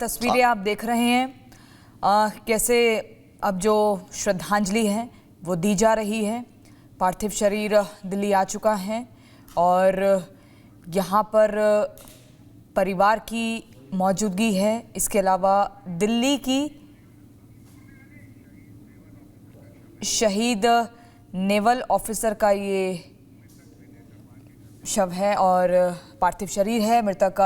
तस्वीरें आप देख रहे हैं कैसे अब जो श्रद्धांजलि है वो दी जा रही है। पार्थिव शरीर दिल्ली आ चुका है और यहाँ पर परिवार की मौजूदगी है। इसके अलावा दिल्ली की शहीद नेवल ऑफिसर का ये शव है और पार्थिव शरीर है। मृतक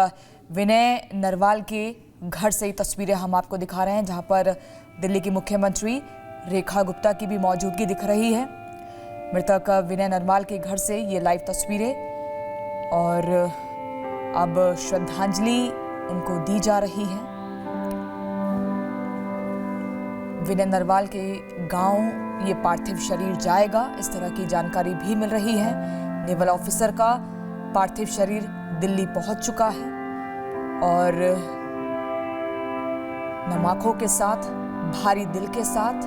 विनय नरवाल के घर से ही तस्वीरें हम आपको दिखा रहे हैं, जहां पर दिल्ली की मुख्यमंत्री रेखा गुप्ता की भी मौजूदगी दिख रही है। मृतक विनय नरवाल के घर से ये लाइव तस्वीरें और अब श्रद्धांजलि उनको दी जा रही है। विनय नरवाल के गांव ये पार्थिव शरीर जाएगा, इस तरह की जानकारी भी मिल रही है। नेवल ऑफिसर का पार्थिव शरीर दिल्ली पहुंच चुका है और नम आंखों के साथ, भारी दिल के साथ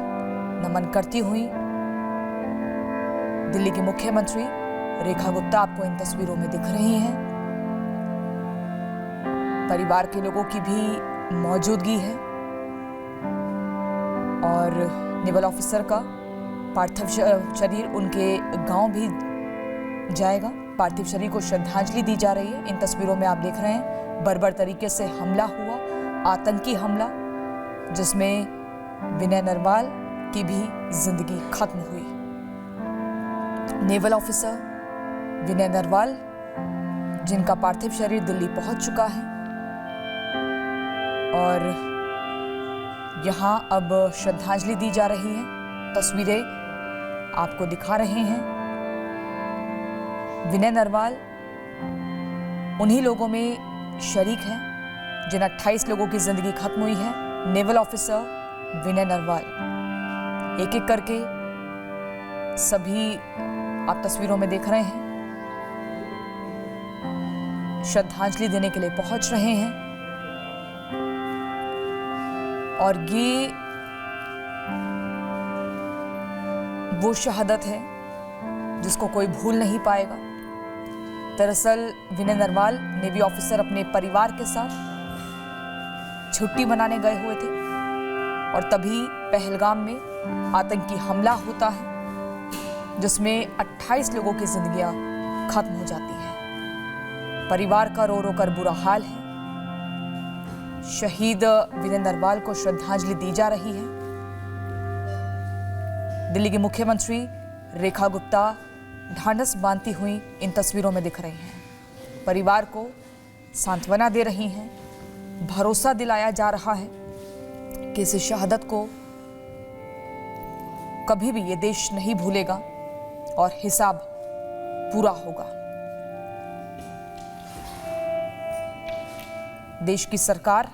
नमन करती हुई दिल्ली की मुख्यमंत्री रेखा गुप्ता आपको इन तस्वीरों में दिख रही हैं। परिवार के लोगों की भी मौजूदगी है और नेवल ऑफिसर का पार्थिव शरीर उनके गांव भी जाएगा। पार्थिव शरीर को श्रद्धांजलि दी जा रही है। इन तस्वीरों में आप देख रहे हैं बर्बर तरीके से हमला हुआ, आतंकी हमला, जिसमें विनय नरवाल की भी जिंदगी खत्म हुई। नेवल ऑफिसर विनय नरवाल, जिनका पार्थिव शरीर दिल्ली पहुंच चुका है और यहां अब श्रद्धांजलि दी जा रही है। तस्वीरें आपको दिखा रहे हैं। विनय नरवाल उन्हीं लोगों में शरीक हैं जिन 28 लोगों की जिंदगी खत्म हुई है। नेवल ऑफिसर विनय नरवाल, एक एक करके सभी आप तस्वीरों में देख रहे हैं, श्रद्धांजलि देने के लिए पहुंच रहे हैं और ये वो शहादत है जिसको कोई भूल नहीं पाएगा। दरअसल विनय नरवाल नेवी ऑफिसर अपने परिवार के साथ छुट्टी मनाने गए हुए थे और तभी पहलगाम में आतंकी हमला होता है, जिसमें 28 लोगों की जिंदगियां खत्म हो जाती हैं। परिवार का रो रो कर बुरा हाल है। शहीद विनय नरवाल को श्रद्धांजलि दी जा रही है। दिल्ली की मुख्यमंत्री रेखा गुप्ता ढांढस बांधती हुई इन तस्वीरों में दिख रही हैं। परिवार को सांत्वना दे रही हैं। भरोसा दिलाया जा रहा है कि इस शहादत को कभी भी ये देश नहीं भूलेगा और हिसाब पूरा होगा। देश की सरकार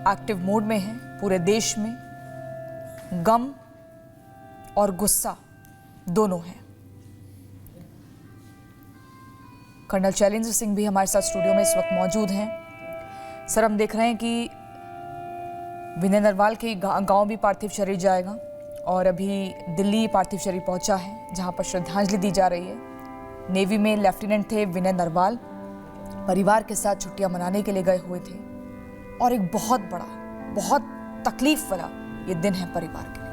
एक्टिव मोड में है। पूरे देश में गम और गुस्सा दोनों हैं। कर्नल शैलेंद्र सिंह भी हमारे साथ स्टूडियो में इस वक्त मौजूद हैं। सर, हम देख रहे हैं कि विनय नरवाल के गांव भी पार्थिव शरीर जाएगा और अभी दिल्ली पार्थिव शरीर पहुंचा है, जहां पर श्रद्धांजलि दी जा रही है। नेवी में लेफ्टिनेंट थे विनय नरवाल, परिवार के साथ छुट्टियां मनाने के लिए गए हुए थे और एक बहुत बड़ा, बहुत तकलीफ वाला ये दिन है परिवार के लिए।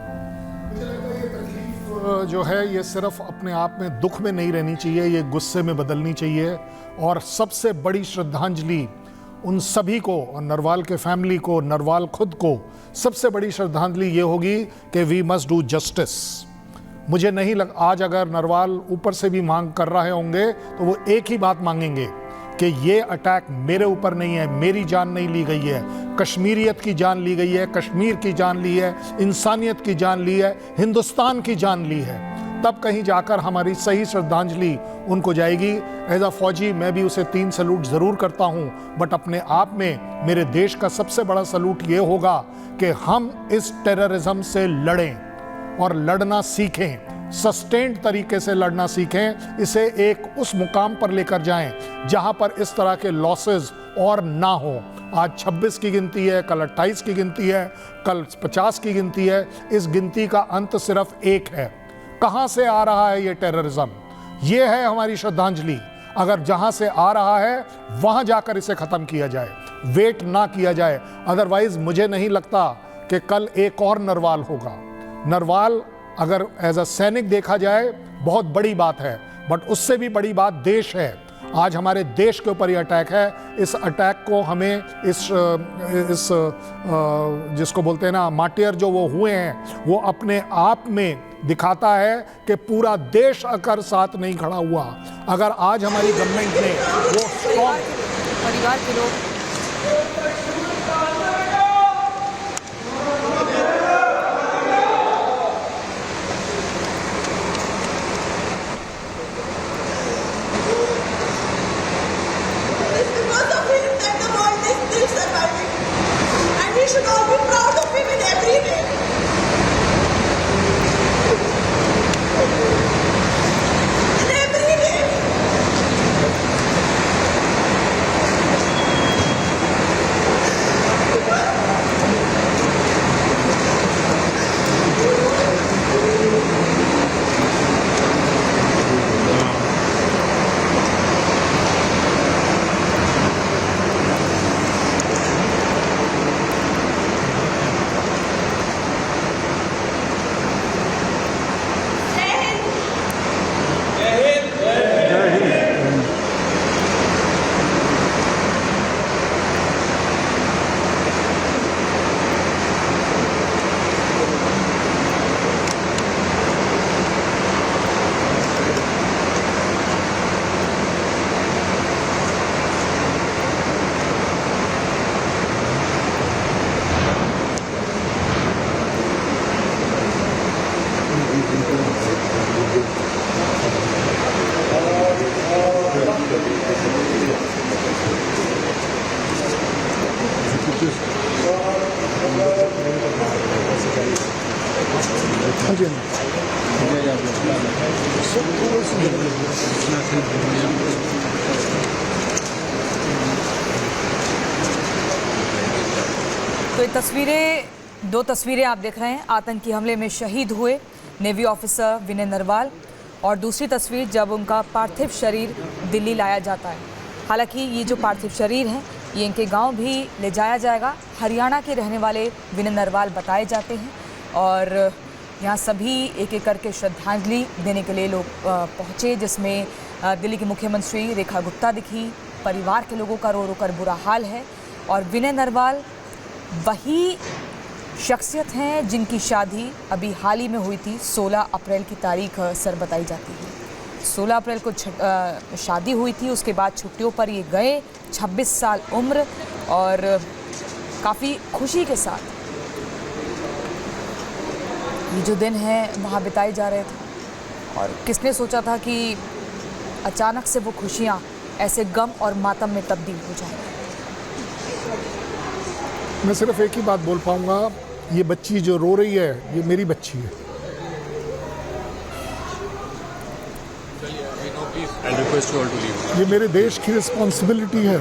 जो है ये सिर्फ अपने आप में दुख में नहीं रहनी चाहिए, ये गुस्से में बदलनी चाहिए। और सबसे बड़ी श्रद्धांजलि उन सभी को, और नरवाल के फैमिली को, नरवाल खुद को, सबसे बड़ी श्रद्धांजलि ये होगी कि वी मस्ट डू जस्टिस। मुझे नहीं लग आज अगर नरवाल ऊपर से भी मांग कर रहे होंगे तो वो एक ही बात मांगेंगे कि ये अटैक मेरे ऊपर नहीं है, मेरी जान नहीं ली गई है, कश्मीरियत की जान ली गई है, कश्मीर की जान ली है, इंसानियत की जान ली है, हिंदुस्तान की जान ली है। तब कहीं जाकर हमारी सही श्रद्धांजलि उनको जाएगी। एज अ फौजी मैं भी उसे 3 सैल्यूट ज़रूर करता हूँ, बट अपने आप में मेरे देश का सबसे बड़ा सैल्यूट ये होगा कि हम इस टेररिज्म से लड़ें और लड़ना सीखें, सस्टेन्ड तरीके से लड़ना सीखें, इसे एक उस मुकाम पर लेकर जाएं जहां पर इस तरह के लॉसेस और ना हो। आज 26 की गिनती है, कल 28 की गिनती है, कल 50 की गिनती है। इस गिनती का अंत सिर्फ एक है। कहां से आ रहा है ये टेररिज्म? ये है हमारी श्रद्धांजलि। अगर जहां से आ रहा है वहां जाकर इसे खत्म किया जाए। वेट ना किया जाए। अदरवाइज मुझे नहीं लगता कि कल एक और नरवाल होगा। नरवाल अगर एज अ सैनिक देखा जाए बहुत बड़ी बात है, बट उससे भी बड़ी बात देश है। आज हमारे देश के ऊपर ये अटैक है। इस अटैक को हमें इस जिसको बोलते हैं ना मार्टियर जो वो हुए हैं, वो अपने आप में दिखाता है कि पूरा देश अगर साथ नहीं खड़ा हुआ, अगर आज हमारी गवर्नमेंट ने वो परिवार के लोग because of him that the world is still surviving, and we should all be proud of him in every way. In every way. तो ये दो तस्वीरें आप देख रहे हैं आतंकी हमले में शहीद हुए नेवी ऑफिसर विनय नरवाल, और दूसरी तस्वीर जब उनका पार्थिव शरीर दिल्ली लाया जाता है। हालांकि ये जो पार्थिव शरीर है ये इनके गांव भी ले जाया जाएगा। हरियाणा के रहने वाले विनय नरवाल बताए जाते हैं, और यहाँ सभी एक एक करके श्रद्धांजलि देने के लिए लोग पहुँचे, जिसमें दिल्ली की मुख्यमंत्री रेखा गुप्ता दिखी। परिवार के लोगों का रो रो कर बुरा हाल है, और विनय नरवाल वही शख्सियत हैं जिनकी शादी अभी हाल ही में हुई थी। 16 अप्रैल की तारीख सर बताई जाती है। 16 अप्रैल को शादी हुई थी, उसके बाद छुट्टियों पर ये गए। 26 साल उम्र, और काफ़ी खुशी के साथ ये जो दिन है वहाँ बिताए जा रहे थे। और किसने सोचा था कि अचानक से वो खुशियाँ ऐसे गम और मातम में तब्दील हो जाएंगी। मैं सिर्फ एक ही बात बोल पाऊंगा, ये बच्ची जो रो रही है ये मेरी बच्ची है। ये मेरे देश की रिस्पॉन्सिबिलिटी है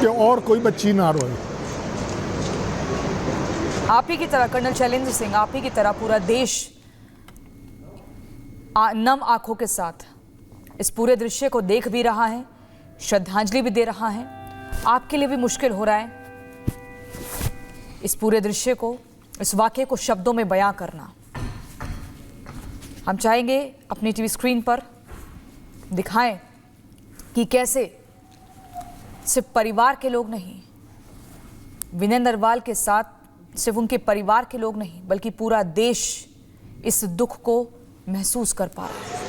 कि और कोई बच्ची ना रोए। आप ही की तरह कर्नल शैलेंद्र सिंह, आप ही की तरह पूरा देश नम आंखों के साथ इस पूरे दृश्य को देख भी रहा है, श्रद्धांजलि भी दे रहा है। आपके लिए भी मुश्किल हो रहा है इस पूरे दृश्य को, इस वाक़ये को शब्दों में बयां करना। हम चाहेंगे अपनी टीवी स्क्रीन पर दिखाएं कि कैसे सिर्फ परिवार के लोग नहीं, विनय नरवाल के साथ सिर्फ उनके परिवार के लोग नहीं, बल्कि पूरा देश इस दुख को महसूस कर पा रहा है।